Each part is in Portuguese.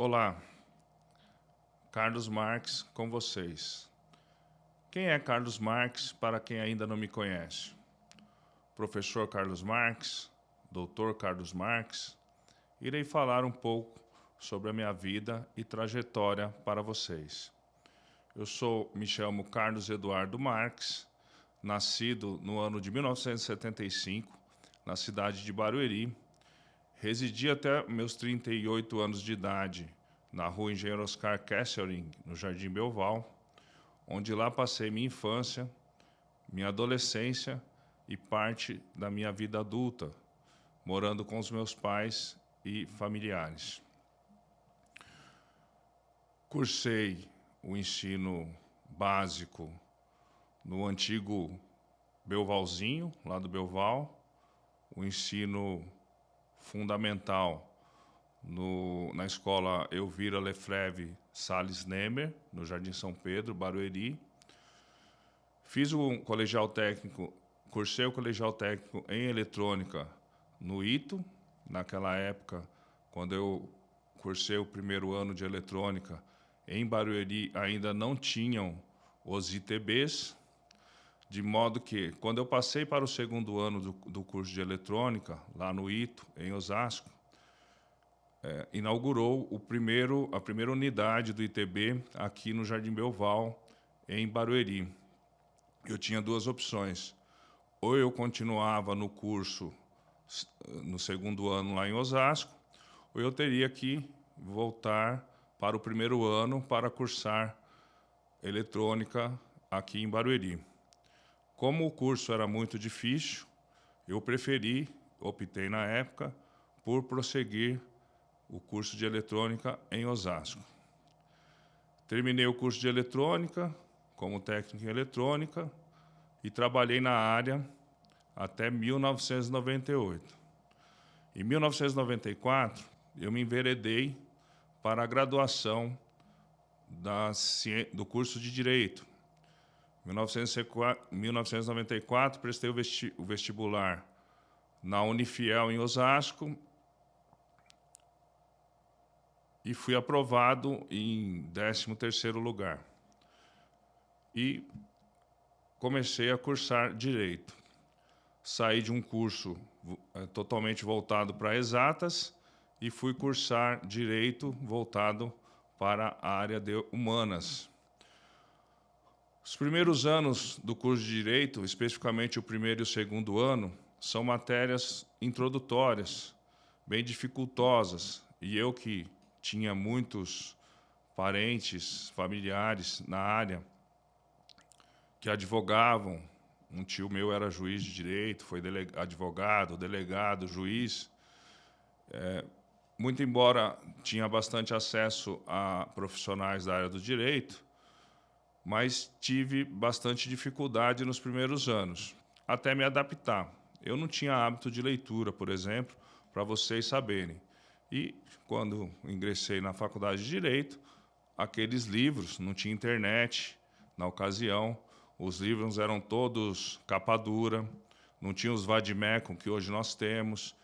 Olá, Carlos Marques com vocês. Quem é Carlos Marques para quem ainda não me conhece? Professor Carlos Marques, doutor Carlos Marques, irei falar um pouco sobre a minha vida e trajetória para vocês. Me chamo Carlos Eduardo Marques, nascido no ano de 1975, na cidade de Barueri. Residi até meus 38 anos de idade na rua Engenheiro Oscar Kesselring, no Jardim Belval, onde lá passei minha infância, minha adolescência e parte da minha vida adulta, morando com os meus pais e familiares. Cursei o ensino básico no antigo Belvalzinho, lá do Belval, o ensino fundamental na escola Elvira Lefleve Salles Nemer, no Jardim São Pedro, Barueri. Fiz o colegial técnico, cursei o colegial técnico em eletrônica no ITO. Naquela época, quando eu cursei o primeiro ano de eletrônica, em Barueri ainda não tinham os ITBs, de modo que, quando eu passei para o segundo ano do curso de eletrônica, lá no ITO, em Osasco, inaugurou a primeira unidade do ITB aqui no Jardim Belval, em Barueri. Eu tinha duas opções. Ou eu continuava no curso no segundo ano lá em Osasco, ou eu teria que voltar para o primeiro ano para cursar eletrônica aqui em Barueri. Como o curso era muito difícil, eu optei na época, por prosseguir o curso de eletrônica em Osasco. Terminei o curso de eletrônica, como técnico em eletrônica, e trabalhei na área até 1998. Em 1994, eu me enveredei para a graduação do curso de Direito. Em 1994, prestei o vestibular na Unifiel, em Osasco, e fui aprovado em 13º lugar. E comecei a cursar Direito. Saí de um curso totalmente voltado para exatas e fui cursar Direito voltado para a área de humanas. Os primeiros anos do curso de Direito, especificamente o primeiro e o segundo ano, são matérias introdutórias, bem dificultosas, e eu que tinha muitos parentes, familiares na área que advogavam. Um tio meu era juiz de direito, foi advogado, delegado, juiz. Muito embora tinha bastante acesso a profissionais da área do direito, mas tive bastante dificuldade nos primeiros anos, até me adaptar. Eu não tinha hábito de leitura, por exemplo, para vocês saberem. E, quando ingressei na faculdade de Direito, aqueles livros, não tinha internet na ocasião, os livros eram todos capa dura, não tinha os vademecum que hoje nós temos,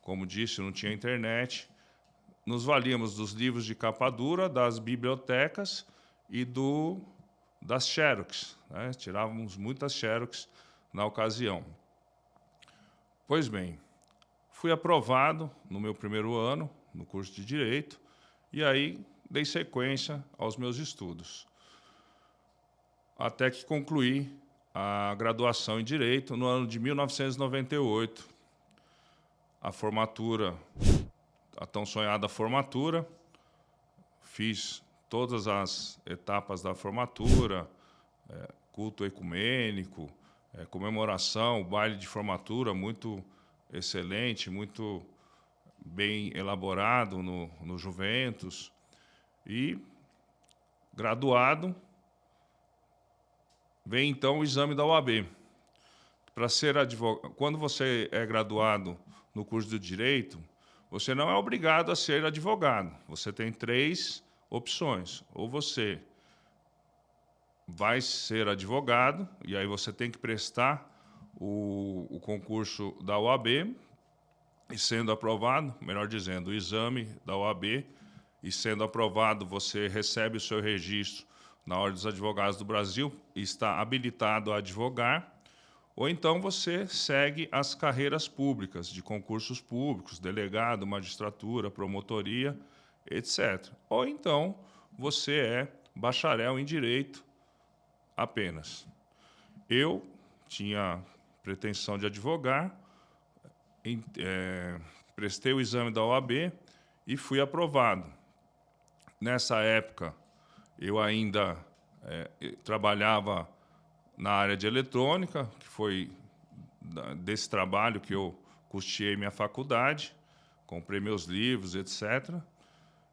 como disse, não tinha internet. Nos valíamos dos livros de capa dura, das bibliotecas e das xerox, né? Tirávamos muitas xerox na ocasião. Pois bem, fui aprovado no meu primeiro ano, no curso de Direito, e aí dei sequência aos meus estudos, até que concluí a graduação em Direito no ano de 1998. A formatura, a tão sonhada formatura, fiz todas as etapas da formatura, culto ecumênico, comemoração, baile de formatura muito excelente, muito bem elaborado no Juventus. E, graduado, vem então o exame da OAB. Para ser advogado, quando você é graduado no curso de Direito, você não é obrigado a ser advogado. Você tem 3 opções. Ou você vai ser advogado, e aí você tem que prestar o concurso da OAB, e sendo aprovado, melhor dizendo, o exame da OAB, e, sendo aprovado, você recebe o seu registro na Ordem dos Advogados do Brasil e está habilitado a advogar, ou então você segue as carreiras públicas, de concursos públicos, delegado, magistratura, promotoria, etc. Ou então você é bacharel em Direito apenas. Eu tinha pretensão de advogar, prestei o exame da OAB e fui aprovado. Nessa época, eu ainda trabalhava na área de eletrônica, que foi desse trabalho que eu custeei minha faculdade, comprei meus livros, etc.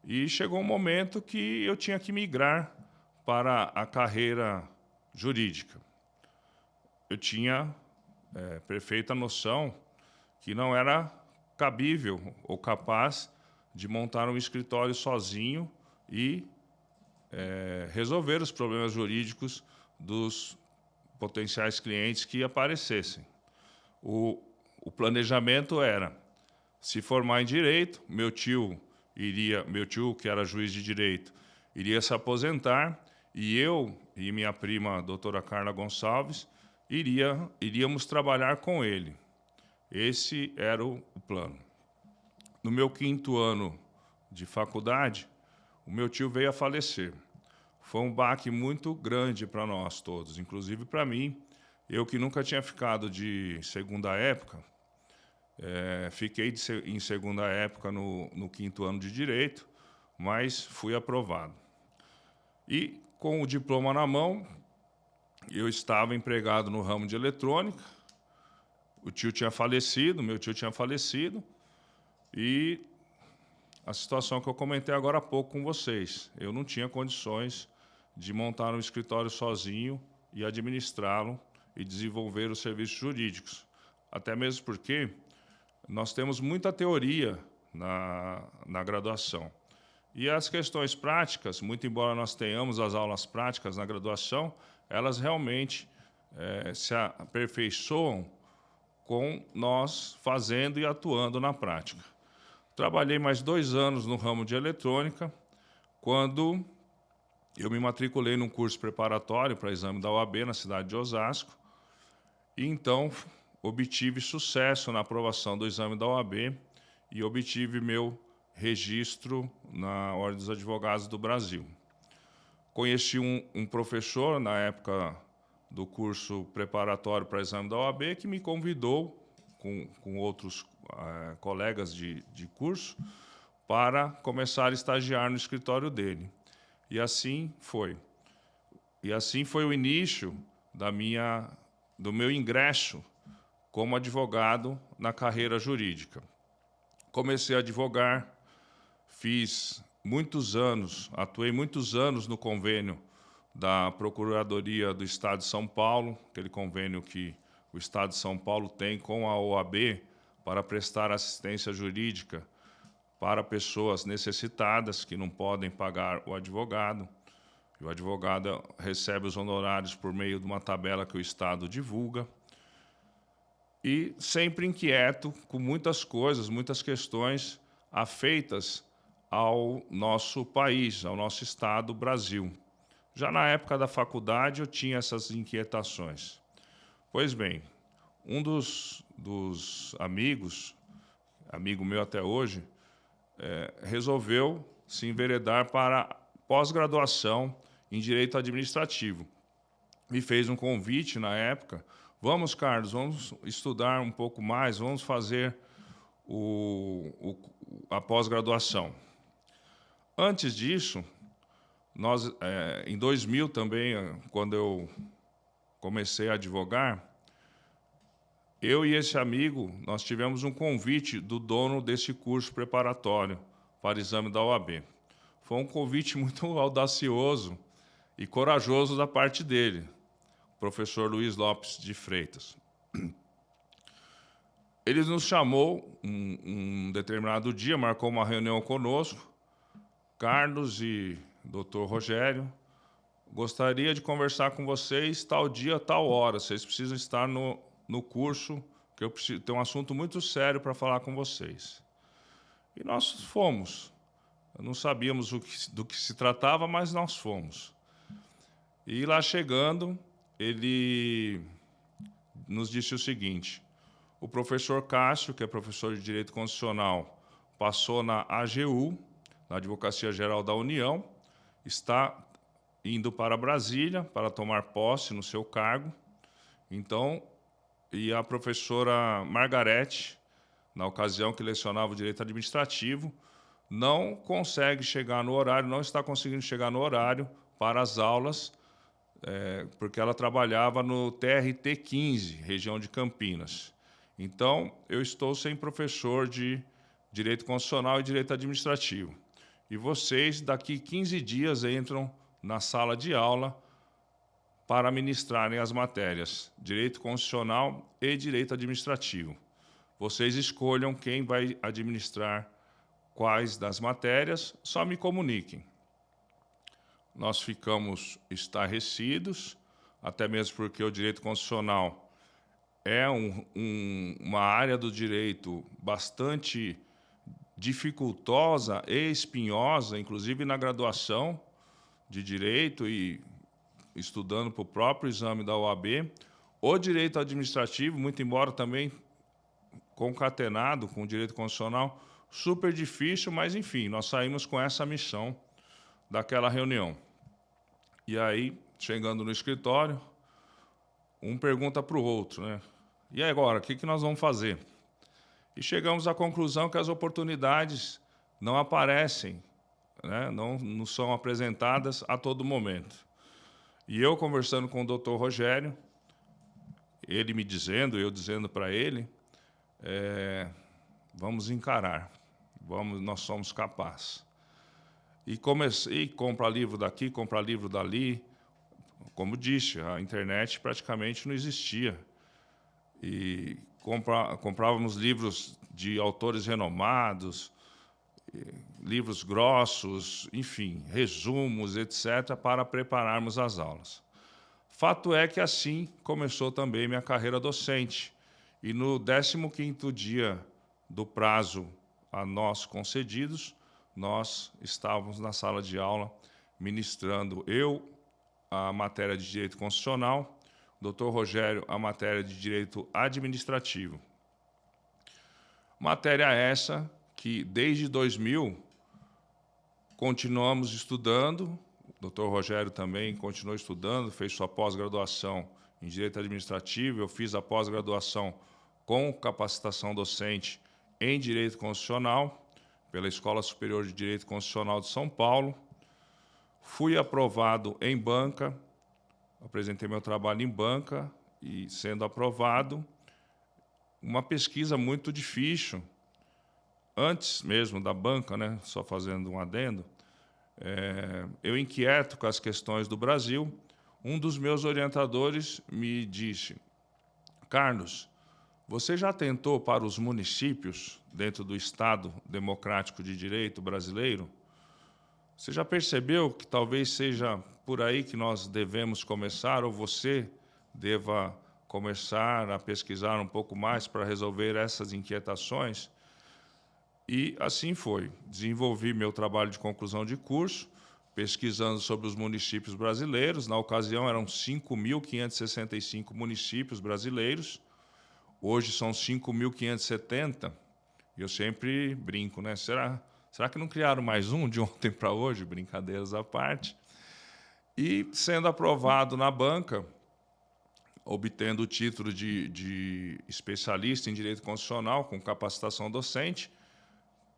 E chegou um momento que eu tinha que migrar para a carreira jurídica. Eu tinha perfeita noção que não era cabível ou capaz de montar um escritório sozinho e resolver os problemas jurídicos dos potenciais clientes que aparecessem. O planejamento era se formar em Direito, meu tio, que era juiz de Direito, iria se aposentar, e eu e minha prima, a doutora Carla Gonçalves, iríamos trabalhar com ele. Esse era o plano. No meu 5º ano de faculdade, o meu tio veio a falecer. Foi um baque muito grande para nós todos, inclusive para mim. Eu que nunca tinha ficado de segunda época, fiquei em segunda época no 5º ano de Direito, mas fui aprovado. E, com o diploma na mão, eu estava empregado no ramo de eletrônica. O tio tinha falecido, meu tio tinha falecido, e a situação que eu comentei agora há pouco com vocês. Eu não tinha condições de montar um escritório sozinho e administrá-lo e desenvolver os serviços jurídicos. Até mesmo porque nós temos muita teoria na graduação. E as questões práticas, muito embora nós tenhamos as aulas práticas na graduação, elas realmente se aperfeiçoam com nós fazendo e atuando na prática. Trabalhei mais 2 anos no ramo de eletrônica, quando eu me matriculei num curso preparatório para exame da OAB na cidade de Osasco, e então obtive sucesso na aprovação do exame da OAB e obtive meu registro na Ordem dos Advogados do Brasil. Conheci um professor, na época do curso preparatório para exame da OAB, que me convidou, com outros colegas de curso, para começar a estagiar no escritório dele. E assim foi. E assim foi o início do meu ingresso como advogado na carreira jurídica. Comecei a advogar, atuei muitos anos no convênio da Procuradoria do Estado de São Paulo, aquele convênio que o Estado de São Paulo tem com a OAB para prestar assistência jurídica para pessoas necessitadas que não podem pagar o advogado. E o advogado recebe os honorários por meio de uma tabela que o Estado divulga. E sempre inquieto com muitas coisas, muitas questões afeitas ao nosso país, ao nosso Estado, Brasil. Já na época da faculdade eu tinha essas inquietações. Pois bem, um dos amigos, amigo meu até hoje, resolveu se enveredar para pós-graduação em Direito Administrativo. Me fez um convite na época: vamos, Carlos, vamos estudar um pouco mais, vamos fazer a pós-graduação. Antes disso, em 2000 também, quando eu comecei a advogar, eu e esse amigo, nós tivemos um convite do dono desse curso preparatório para o exame da OAB. Foi um convite muito audacioso e corajoso da parte dele, o professor Luiz Lopes de Freitas. Ele nos chamou um determinado dia, marcou uma reunião conosco: Carlos e doutor Rogério, gostaria de conversar com vocês tal dia, tal hora. Vocês precisam estar no curso, que eu preciso ter um assunto muito sério para falar com vocês. E nós fomos. Não sabíamos do que se tratava, mas nós fomos. E lá chegando, ele nos disse o seguinte: o professor Cássio, que é professor de Direito Constitucional, passou na AGU, na Advocacia Geral da União, está indo para Brasília para tomar posse no seu cargo. Então, e a professora Margarete, na ocasião que lecionava o direito administrativo, não consegue chegar no horário, não está conseguindo chegar no horário para as aulas, porque ela trabalhava no TRT 15, região de Campinas. Então, eu estou sem professor de Direito Constitucional e Direito Administrativo. E vocês, daqui 15 dias, entram na sala de aula para ministrarem as matérias Direito Constitucional e Direito Administrativo. Vocês escolham quem vai administrar quais das matérias, só me comuniquem. Nós ficamos estarrecidos, até mesmo porque o direito constitucional é uma área do direito bastante dificultosa e espinhosa, inclusive na graduação de direito e estudando para o próprio exame da OAB. O direito administrativo, muito embora também concatenado com o direito constitucional, super difícil, mas, enfim, nós saímos com essa missão daquela reunião. E aí, chegando no escritório, um pergunta para o outro, né? E agora, o que nós vamos fazer? E chegamos à conclusão que as oportunidades não aparecem, né? Não são apresentadas a todo momento. E eu, conversando com o doutor Rogério, ele me dizendo, eu dizendo para ele, vamos encarar, nós somos capazes. E comecei, comprar livro daqui, comprar livro dali. Como disse, a internet praticamente não existia. E comprávamos livros de autores renomados, livros grossos, enfim, resumos, etc., para prepararmos as aulas. Fato é que assim começou também minha carreira docente. E no 15º dia do prazo a nós concedidos, nós estávamos na sala de aula ministrando, eu a matéria de Direito Constitucional, o doutor Rogério a matéria de Direito Administrativo. Matéria essa que, desde 2000, continuamos estudando, o doutor Rogério também continuou estudando, fez sua pós-graduação em Direito Administrativo, eu fiz a pós-graduação com capacitação docente em Direito Constitucional, pela Escola Superior de Direito Constitucional de São Paulo. Fui aprovado em banca, apresentei meu trabalho em banca e, sendo aprovado, uma pesquisa muito difícil, antes mesmo da banca, né, só fazendo um adendo, eu inquieto com as questões do Brasil, um dos meus orientadores me disse: Carlos, você já tentou para os municípios, dentro do Estado Democrático de Direito brasileiro? Você já percebeu que talvez seja por aí que nós devemos começar, ou você deva começar a pesquisar um pouco mais para resolver essas inquietações? E assim foi. Desenvolvi meu trabalho de conclusão de curso, pesquisando sobre os municípios brasileiros. Na ocasião, eram 5.565 municípios brasileiros. Hoje são 5.570. Eu sempre brinco, né? Será que não criaram mais um de ontem para hoje? Brincadeiras à parte. E, sendo aprovado na banca, obtendo o título de especialista em Direito Constitucional, com capacitação docente,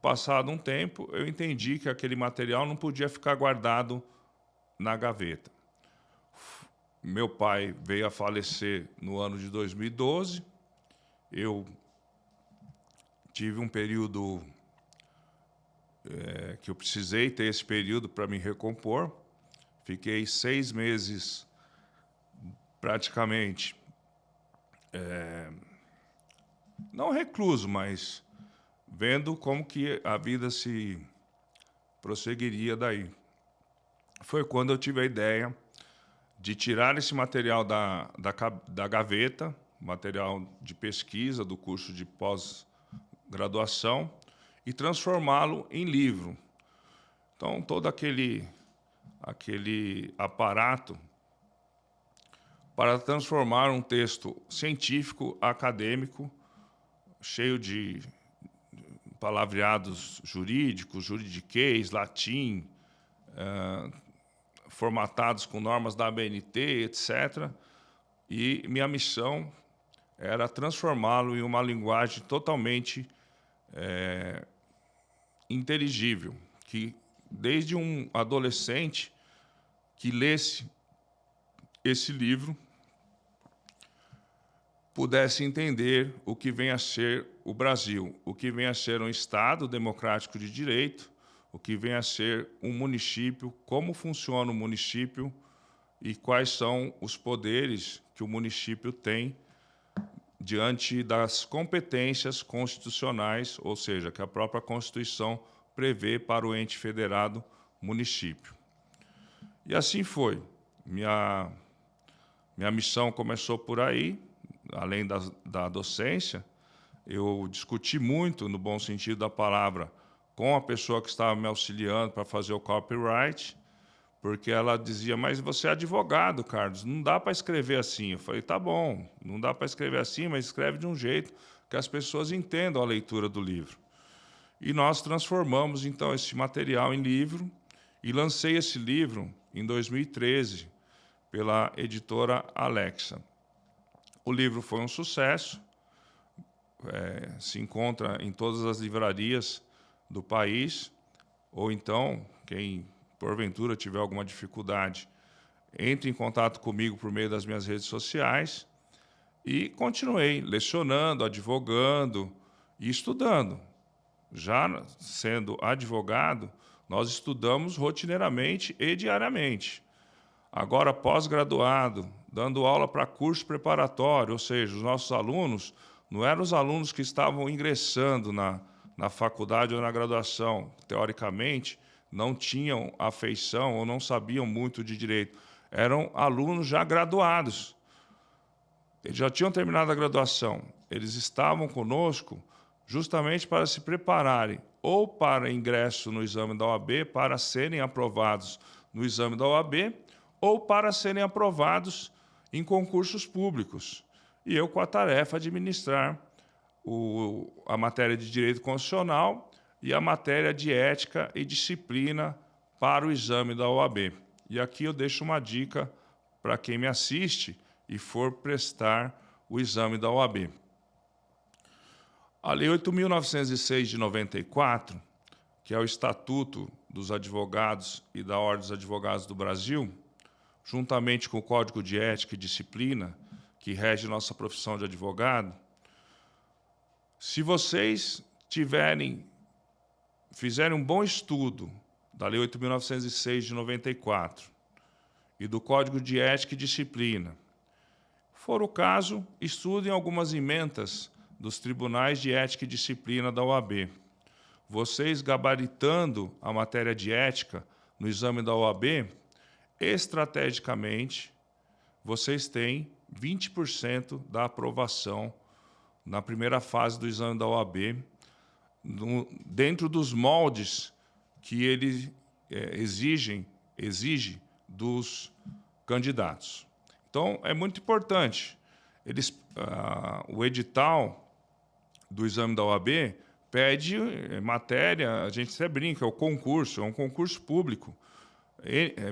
passado um tempo, eu entendi que aquele material não podia ficar guardado na gaveta. Meu pai veio a falecer no ano de 2012. Eu tive um período que eu precisei ter esse período para me recompor. Fiquei 6 meses, praticamente, não recluso, mas vendo como que a vida se prosseguiria daí. Foi quando eu tive a ideia de tirar esse material da gaveta, material de pesquisa do curso de pós-graduação, e transformá-lo em livro. Então, todo aquele aparato para transformar um texto científico, acadêmico, cheio de palavreados jurídicos, juridiquês, latim, formatados com normas da ABNT, etc. E minha missão era transformá-lo em uma linguagem totalmente inteligível, que desde um adolescente que lesse esse livro pudesse entender o que vem a ser o Brasil, o que vem a ser um Estado democrático de direito, o que vem a ser um município, como funciona o município e quais são os poderes que o município tem diante das competências constitucionais, ou seja, que a própria Constituição prevê para o ente federado município. E assim foi. Minha missão começou por aí, além da docência. Eu discuti muito, no bom sentido da palavra, com a pessoa que estava me auxiliando para fazer o copyright, porque ela dizia, mas você é advogado, Carlos, não dá para escrever assim. Eu falei, tá bom, não dá para escrever assim, mas escreve de um jeito que as pessoas entendam a leitura do livro. E nós transformamos, então, esse material em livro e lancei esse livro em 2013 pela editora Alexa. O livro foi um sucesso, se encontra em todas as livrarias do país, ou então, quem porventura tiver alguma dificuldade, entre em contato comigo por meio das minhas redes sociais e continuei lecionando, advogando e estudando. Já sendo advogado, nós estudamos rotineiramente e diariamente. Agora, pós-graduado, dando aula para curso preparatório, ou seja, os nossos alunos não eram os alunos que estavam ingressando na faculdade ou na graduação, teoricamente, não tinham afeição ou não sabiam muito de direito. Eram alunos já graduados. Eles já tinham terminado a graduação. Eles estavam conosco justamente para se prepararem ou para ingresso no exame da OAB, para serem aprovados no exame da OAB, ou para serem aprovados em concursos públicos. E eu com a tarefa de administrar a matéria de direito constitucional e a matéria de ética e disciplina para o exame da OAB. E aqui eu deixo uma dica para quem me assiste e for prestar o exame da OAB. A Lei 8.906 de 94, que é o Estatuto dos Advogados e da Ordem dos Advogados do Brasil, juntamente com o Código de Ética e Disciplina, que rege nossa profissão de advogado, se vocês fizerem um bom estudo da Lei 8.906 de 94 e do Código de Ética e Disciplina, for o caso, estudem algumas emendas dos Tribunais de Ética e Disciplina da OAB. Vocês gabaritando a matéria de ética no exame da OAB, estrategicamente, vocês têm 20% da aprovação na primeira fase do exame da OAB, dentro dos moldes que ele exige dos candidatos. Então, é muito importante. O edital do exame da OAB pede matéria, a gente até brinca, é um concurso público,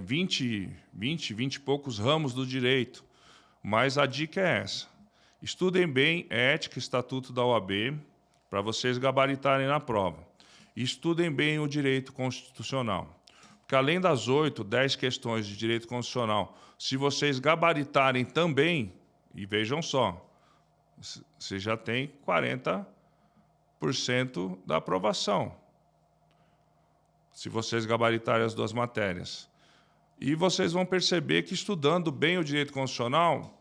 20 e poucos ramos do direito. Mas a dica é essa. Estudem bem ética e estatuto da OAB para vocês gabaritarem na prova. E estudem bem o direito constitucional. Porque além das 8, 10 questões de direito constitucional, se vocês gabaritarem também, e vejam só, você já tem 40% da aprovação, se vocês gabaritarem as duas matérias. E vocês vão perceber que, estudando bem o direito constitucional,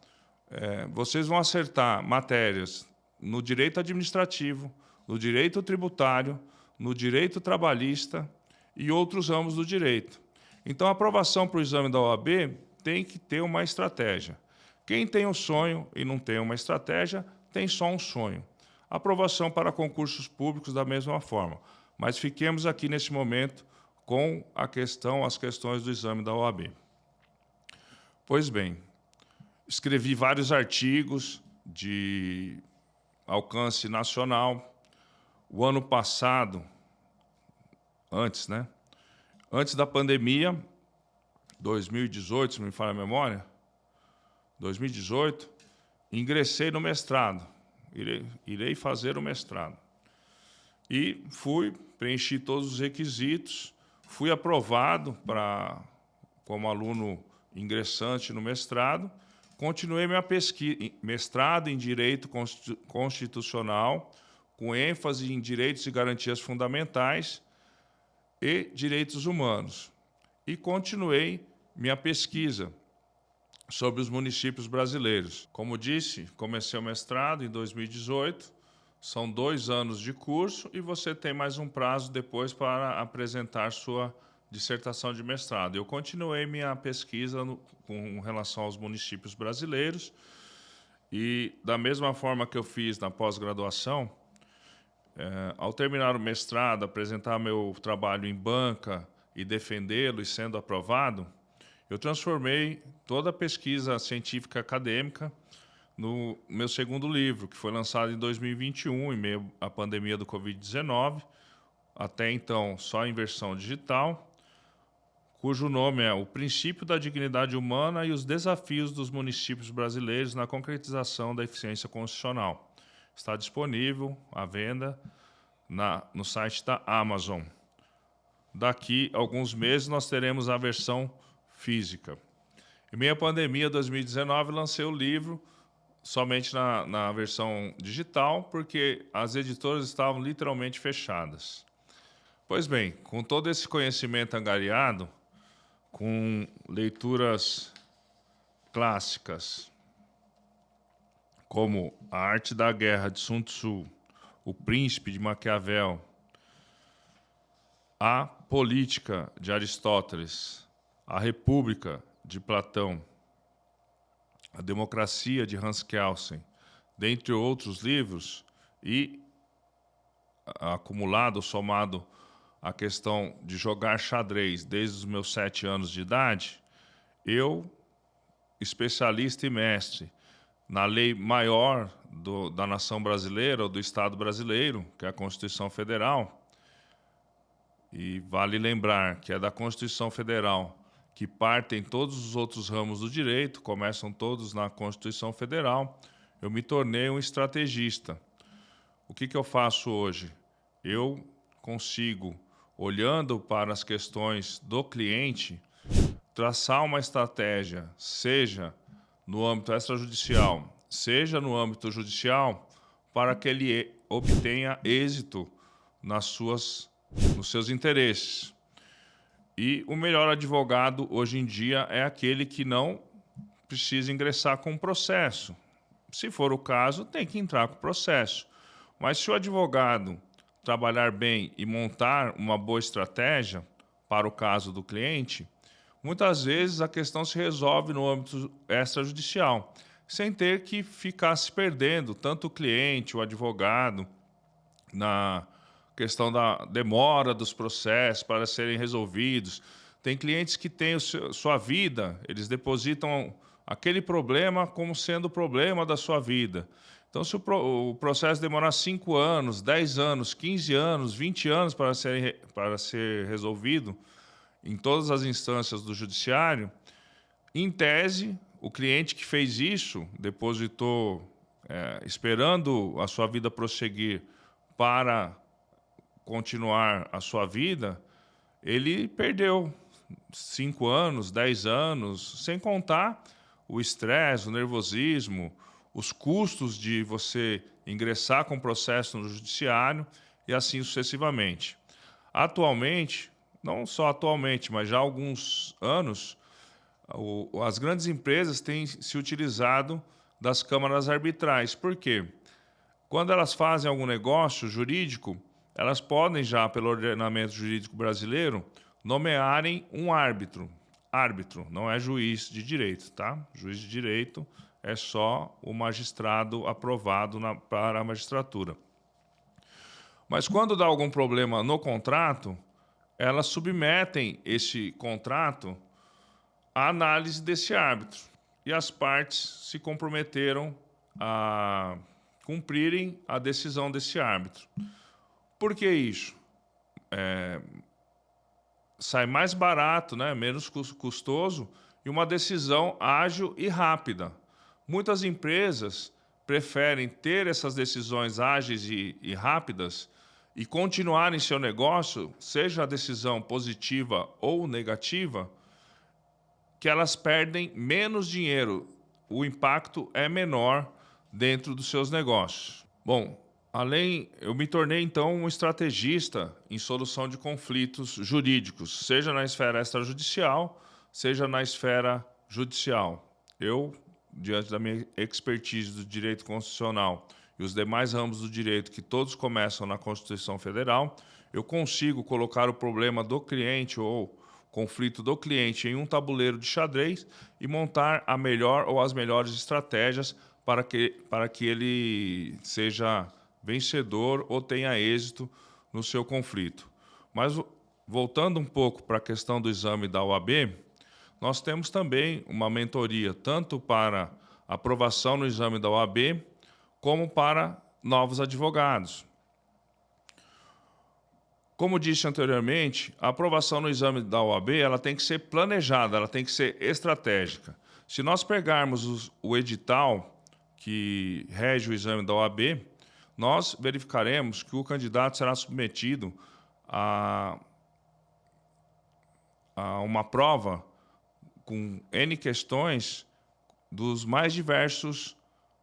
vocês vão acertar matérias no direito administrativo, no direito tributário, no direito trabalhista e outros ramos do direito. Então, a aprovação para o exame da OAB tem que ter uma estratégia. Quem tem um sonho e não tem uma estratégia, tem só um sonho. Aprovação para concursos públicos da mesma forma. Mas fiquemos aqui, nesse momento, com as questões do exame da OAB. Pois bem, escrevi vários artigos de alcance nacional. O ano passado, antes da pandemia, 2018, se não me falha a memória, 2018, ingressei no mestrado. Irei fazer o mestrado. E preenchi todos os requisitos, fui aprovado como aluno ingressante no mestrado, continuei minha pesquisa, mestrado em Direito Constitucional, com ênfase em Direitos e Garantias Fundamentais e Direitos Humanos. E continuei minha pesquisa sobre os municípios brasileiros. Como disse, comecei o mestrado em 2018, são 2 anos de curso e você tem mais um prazo depois para apresentar sua dissertação de mestrado. Eu continuei minha pesquisa com relação aos municípios brasileiros e, da mesma forma que eu fiz na pós-graduação, ao terminar o mestrado, apresentar meu trabalho em banca e defendê-lo e sendo aprovado, eu transformei toda a pesquisa científica acadêmica no meu segundo livro, que foi lançado em 2021, em meio à pandemia do Covid-19, até então só em versão digital, cujo nome é O Princípio da Dignidade Humana e os Desafios dos Municípios Brasileiros na Concretização da Eficiência Constitucional. Está disponível à venda no site da Amazon. Daqui a alguns meses nós teremos a versão física. Em meio à pandemia 2019, lancei o livro somente na versão digital, porque as editoras estavam literalmente fechadas. Pois bem, com todo esse conhecimento angariado, com leituras clássicas, como A Arte da Guerra, de Sun Tzu, O Príncipe, de Maquiavel, A Política, de Aristóteles, A República, de Platão, A Democracia, de Hans Kelsen, dentre outros livros, e acumulado, somado a questão de jogar xadrez desde os meus 7 anos de idade, eu, especialista e mestre na lei maior da nação brasileira, ou do Estado brasileiro, que é a Constituição Federal, e vale lembrar que é da Constituição Federal que partem todos os outros ramos do direito, começam todos na Constituição Federal, eu me tornei um estrategista. O que eu faço hoje? Eu consigo, olhando para as questões do cliente, traçar uma estratégia, seja no âmbito extrajudicial, seja no âmbito judicial, para que ele obtenha êxito nos seus interesses. E o melhor advogado, hoje em dia, é aquele que não precisa ingressar com o processo. Se for o caso, tem que entrar com o processo. Mas se o advogado trabalhar bem e montar uma boa estratégia para o caso do cliente, muitas vezes a questão se resolve no âmbito extrajudicial, sem ter que ficar se perdendo, tanto o cliente, o advogado, na questão da demora dos processos para serem resolvidos. Tem clientes que têm sua vida, eles depositam aquele problema como sendo o problema da sua vida. Então, se o processo demorar 5 anos, 10 anos, 15 anos, 20 anos para ser resolvido em todas as instâncias do judiciário, em tese, o cliente que fez isso, depositou, esperando a sua vida prosseguir para continuar a sua vida, ele perdeu 5 anos, 10 anos, sem contar o estresse, o nervosismo, os custos de você ingressar com o processo no judiciário e assim sucessivamente. Atualmente, não só atualmente, mas já há alguns anos, as grandes empresas têm se utilizado das câmaras arbitrais. Por quê? Quando elas fazem algum negócio jurídico, elas podem já, pelo ordenamento jurídico brasileiro, nomearem um árbitro. Árbitro, não é juiz de direito, tá? Juiz de direito é só o magistrado aprovado para a magistratura. Mas quando dá algum problema no contrato, elas submetem esse contrato à análise desse árbitro. E as partes se comprometeram a cumprirem a decisão desse árbitro. Por que isso? Sai mais barato, né? Menos custoso, e uma decisão ágil e rápida. Muitas empresas preferem ter essas decisões ágeis e rápidas e continuarem seu negócio, seja a decisão positiva ou negativa, que elas perdem menos dinheiro. O impacto é menor dentro dos seus negócios. Bom, eu me tornei, então, um estrategista em solução de conflitos jurídicos, seja na esfera extrajudicial, seja na esfera judicial. Eu, diante da minha expertise do direito constitucional e os demais ramos do direito, que todos começam na Constituição Federal, eu consigo colocar o problema do cliente ou conflito do cliente em um tabuleiro de xadrez e montar a melhor ou as melhores estratégias para que ele seja vencedor ou tenha êxito no seu conflito. Mas, voltando um pouco para a questão do exame da OAB, nós temos também uma mentoria, tanto para aprovação no exame da OAB, como para novos advogados. Como disse anteriormente, a aprovação no exame da OAB ela tem que ser planejada, ela tem que ser estratégica. Se nós pegarmos o edital que rege o exame da OAB, nós verificaremos que o candidato será submetido a uma prova com N questões dos mais diversos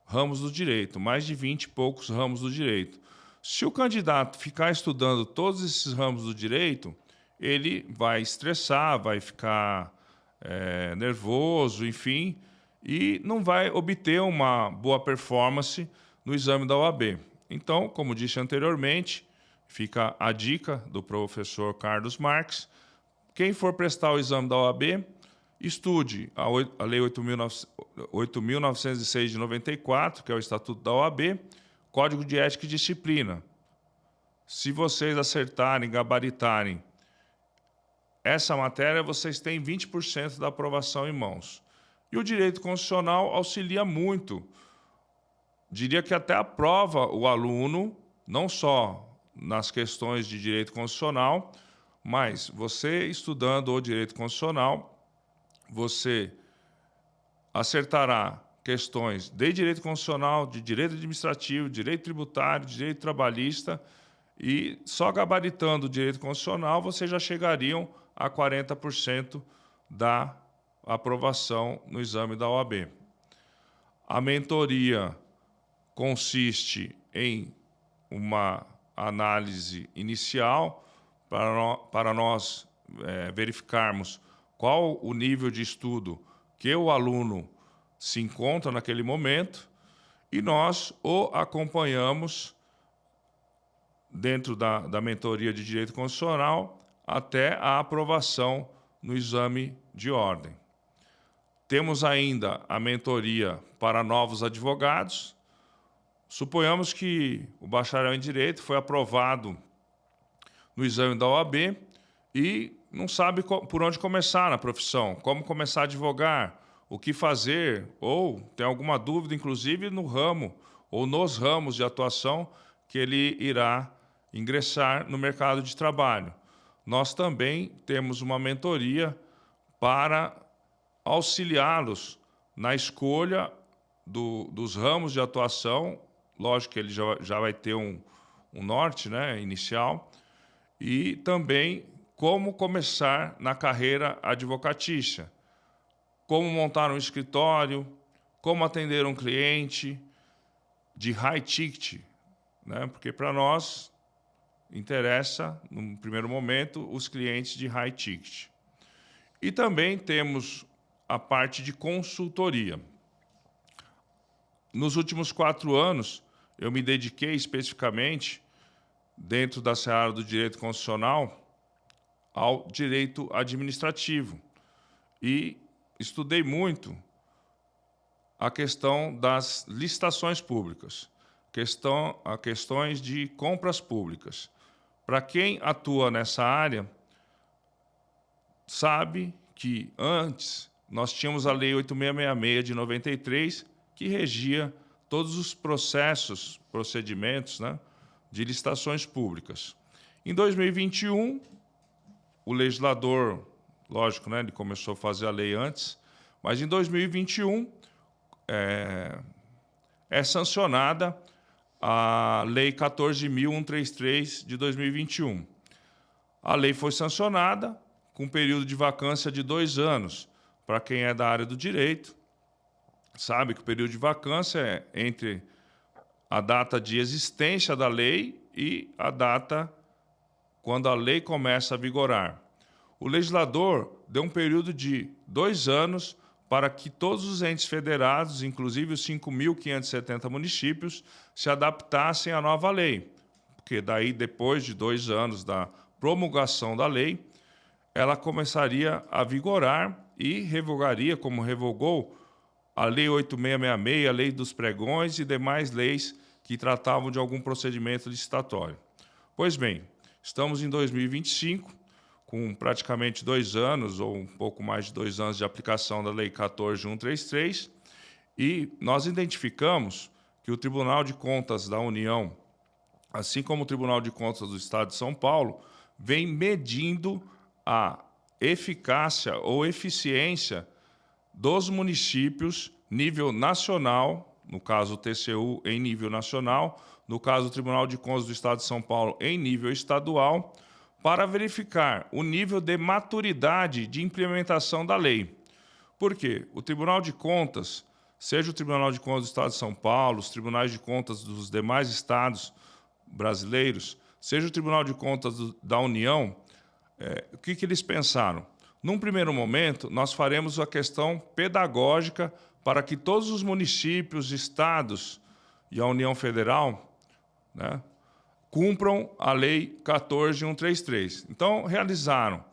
ramos do direito, mais de 20 e poucos ramos do direito. Se o candidato ficar estudando todos esses ramos do direito, ele vai estressar, vai ficar nervoso, enfim, e não vai obter uma boa performance no exame da OAB. Então, como disse anteriormente, fica a dica do professor Carlos Marques. Quem for prestar o exame da OAB, estude a Lei 8.906 de 94, que é o Estatuto da OAB, Código de Ética e Disciplina. Se vocês acertarem, gabaritarem essa matéria, vocês têm 20% da aprovação em mãos. E o direito constitucional auxilia muito. Diria que até aprova o aluno, não só nas questões de direito constitucional, mas você estudando o direito constitucional, você acertará questões de direito constitucional, de direito administrativo, direito tributário, direito trabalhista, e só gabaritando o direito constitucional, vocês já chegariam a 40% da aprovação no exame da OAB. A mentoria consiste em uma análise inicial para nós verificarmos qual o nível de estudo que o aluno se encontra naquele momento e nós o acompanhamos dentro da mentoria de direito constitucional até a aprovação no exame de ordem. Temos ainda a mentoria para novos advogados. Suponhamos que o bacharel em Direito foi aprovado no exame da OAB e não sabe por onde começar na profissão, como começar a advogar, o que fazer, ou tem alguma dúvida, inclusive, no ramo ou nos ramos de atuação que ele irá ingressar no mercado de trabalho. Nós também temos uma mentoria para auxiliá-los na escolha dos ramos de atuação. Lógico que ele já vai ter um norte, né, inicial, e também como começar na carreira advocatícia, como montar um escritório, como atender um cliente de high ticket, né, porque para nós interessa, no primeiro momento, os clientes de high ticket. E também temos a parte de consultoria. Nos últimos 4 anos, eu me dediquei especificamente, dentro da seara do direito constitucional, ao direito administrativo. E estudei muito a questão das licitações públicas, questões de compras públicas. Para quem atua nessa área, sabe que antes nós tínhamos a Lei 8666 de 93, que regia todos os procedimentos, né, de licitações públicas. Em 2021, o legislador, lógico, né, ele começou a fazer a lei antes, mas em 2021 é sancionada a Lei 14.133 de 2021. A lei foi sancionada com um período de vacância de 2 anos. Para quem é da área do direito, sabe que o período de vacância é entre a data de existência da lei e a data quando a lei começa a vigorar. O legislador deu um período de 2 anos para que todos os entes federados, inclusive os 5.570 municípios, se adaptassem à nova lei. Porque daí, depois de 2 anos da promulgação da lei, ela começaria a vigorar e revogaria, como revogou, a Lei 8666, a Lei dos Pregões e demais leis que tratavam de algum procedimento licitatório. Pois bem, estamos em 2025, com praticamente 2 anos, ou um pouco mais de 2 anos de aplicação da Lei 14.133, e nós identificamos que o Tribunal de Contas da União, assim como o Tribunal de Contas do Estado de São Paulo, vem medindo a eficácia ou eficiência dos municípios nível nacional, no caso o TCU em nível nacional, no caso o Tribunal de Contas do Estado de São Paulo em nível estadual, para verificar o nível de maturidade de implementação da lei. Por quê? O Tribunal de Contas, seja o Tribunal de Contas do Estado de São Paulo, os tribunais de contas dos demais estados brasileiros, seja o Tribunal de Contas da União, o que eles pensaram? Num primeiro momento, nós faremos a questão pedagógica para que todos os municípios, estados e a União Federal, né, cumpram a Lei 14.133. Então, realizaram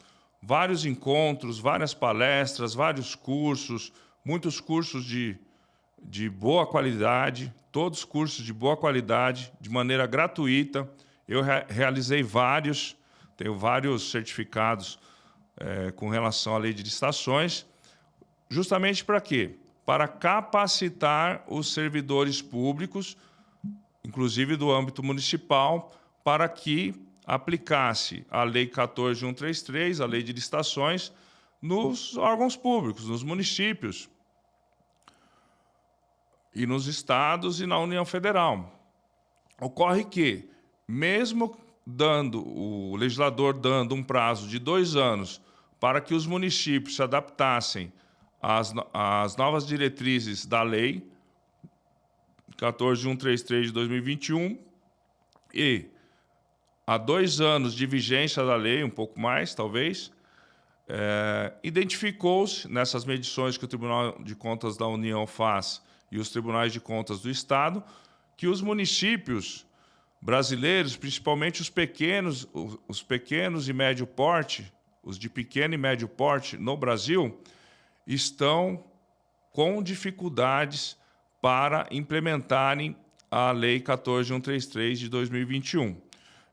vários encontros, várias palestras, vários cursos, muitos cursos de boa qualidade, todos cursos de boa qualidade, de maneira gratuita. Eu realizei vários, tenho vários certificados com relação à lei de licitações, justamente para quê? Para capacitar os servidores públicos, inclusive do âmbito municipal, para que aplicasse a Lei 14.133, a lei de licitações, nos órgãos públicos, nos municípios, e nos estados e na União Federal. Ocorre que, mesmo o legislador dando um prazo de 2 anos para que os municípios se adaptassem às novas diretrizes da lei 14.133 de 2021 e há 2 anos de vigência da lei, um pouco mais, talvez, identificou-se nessas medições que o Tribunal de Contas da União faz e os tribunais de contas do Estado, que os municípios brasileiros, principalmente os pequenos e médio porte, os de pequeno e médio porte no Brasil, estão com dificuldades para implementarem a Lei 14.133 de 2021.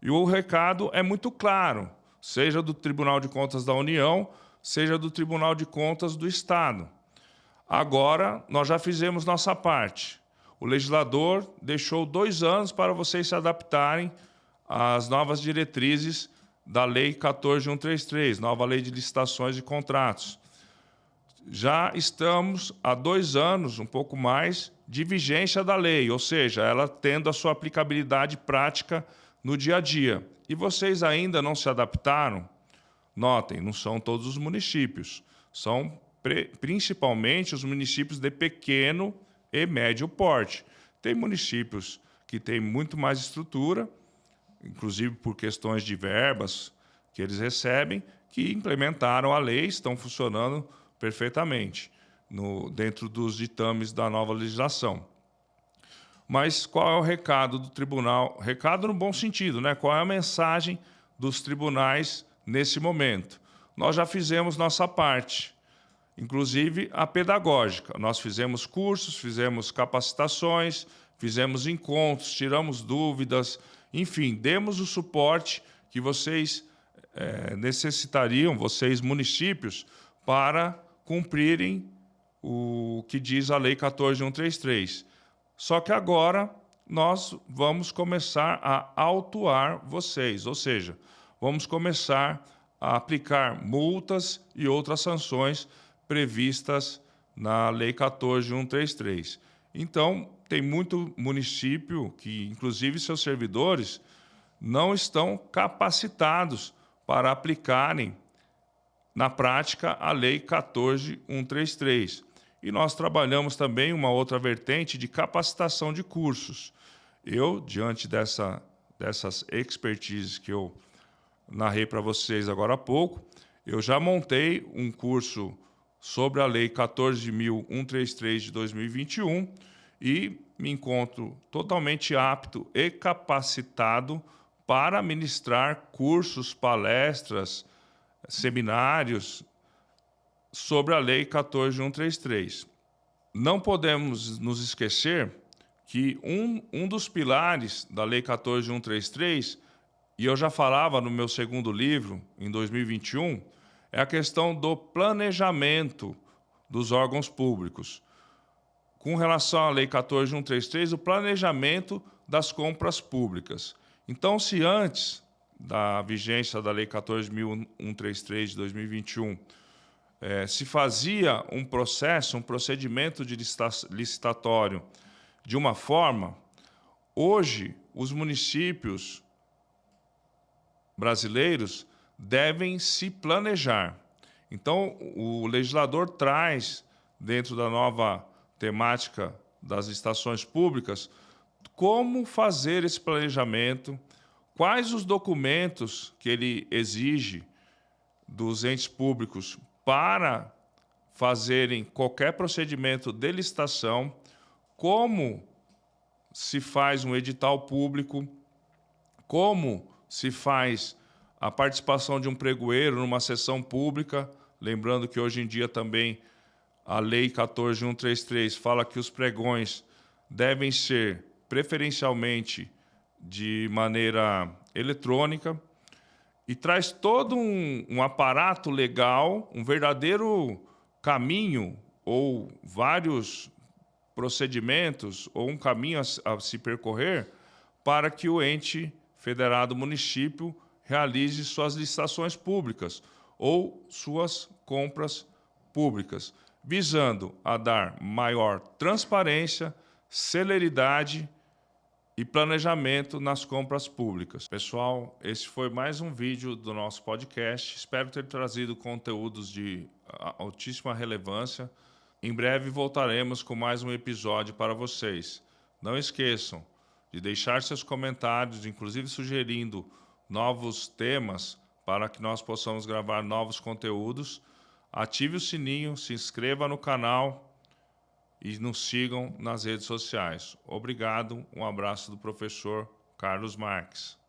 E o recado é muito claro, seja do Tribunal de Contas da União, seja do Tribunal de Contas do Estado. Agora, nós já fizemos nossa parte. O legislador deixou 2 anos para vocês se adaptarem às novas diretrizes da Lei 14.133, nova Lei de Licitações e Contratos. Já estamos há 2 anos, um pouco mais, de vigência da lei, ou seja, ela tendo a sua aplicabilidade prática no dia a dia. E vocês ainda não se adaptaram? Notem, não são todos os municípios, são principalmente os municípios de pequeno e médio porte. Tem municípios que têm muito mais estrutura, inclusive por questões de verbas que eles recebem, que implementaram a lei, estão funcionando perfeitamente dentro dos ditames da nova legislação. Mas qual é o recado do tribunal? Recado no bom sentido, né? Qual é a mensagem dos tribunais nesse momento? Nós já fizemos nossa parte, inclusive a pedagógica. Nós fizemos cursos, fizemos capacitações, fizemos encontros, tiramos dúvidas, enfim, demos o suporte que vocês necessitariam, vocês municípios, para cumprirem o que diz a Lei 14.133. Só que agora nós vamos começar a autuar vocês, ou seja, vamos começar a aplicar multas e outras sanções previstas na Lei 14.133. Então, tem muito município que, inclusive seus servidores, não estão capacitados para aplicarem na prática a Lei 14.133. E nós trabalhamos também uma outra vertente de capacitação de cursos. Eu, diante dessas expertises que eu narrei para vocês agora há pouco, eu já montei um curso sobre a Lei 14.133 de 2021 e me encontro totalmente apto e capacitado para ministrar cursos, palestras, seminários sobre a Lei 14.133. Não podemos nos esquecer que um dos pilares da Lei 14.133, e eu já falava no meu segundo livro, em 2021, é a questão do planejamento dos órgãos públicos. Com relação à Lei 14.133, o planejamento das compras públicas. Então, se antes da vigência da Lei 14.133 de 2021, se fazia um procedimento de licitatório de uma forma, hoje os municípios brasileiros devem se planejar. Então, o legislador traz, dentro da nova temática das licitações públicas, como fazer esse planejamento, quais os documentos que ele exige dos entes públicos para fazerem qualquer procedimento de licitação, como se faz um edital público, como se faz a participação de um pregoeiro numa sessão pública, lembrando que hoje em dia também a Lei 14.133 fala que os pregões devem ser preferencialmente de maneira eletrônica, e traz todo um aparato legal, um verdadeiro caminho ou vários procedimentos ou um caminho a se percorrer para que o ente federado município realize suas licitações públicas ou suas compras públicas, visando a dar maior transparência, celeridade e planejamento nas compras públicas. Pessoal, esse foi mais um vídeo do nosso podcast. Espero ter trazido conteúdos de altíssima relevância. Em breve voltaremos com mais um episódio para vocês. Não esqueçam de deixar seus comentários, inclusive sugerindo novos temas para que nós possamos gravar novos conteúdos. Ative o sininho, se inscreva no canal e nos sigam nas redes sociais. Obrigado, um abraço do professor Carlos Marques.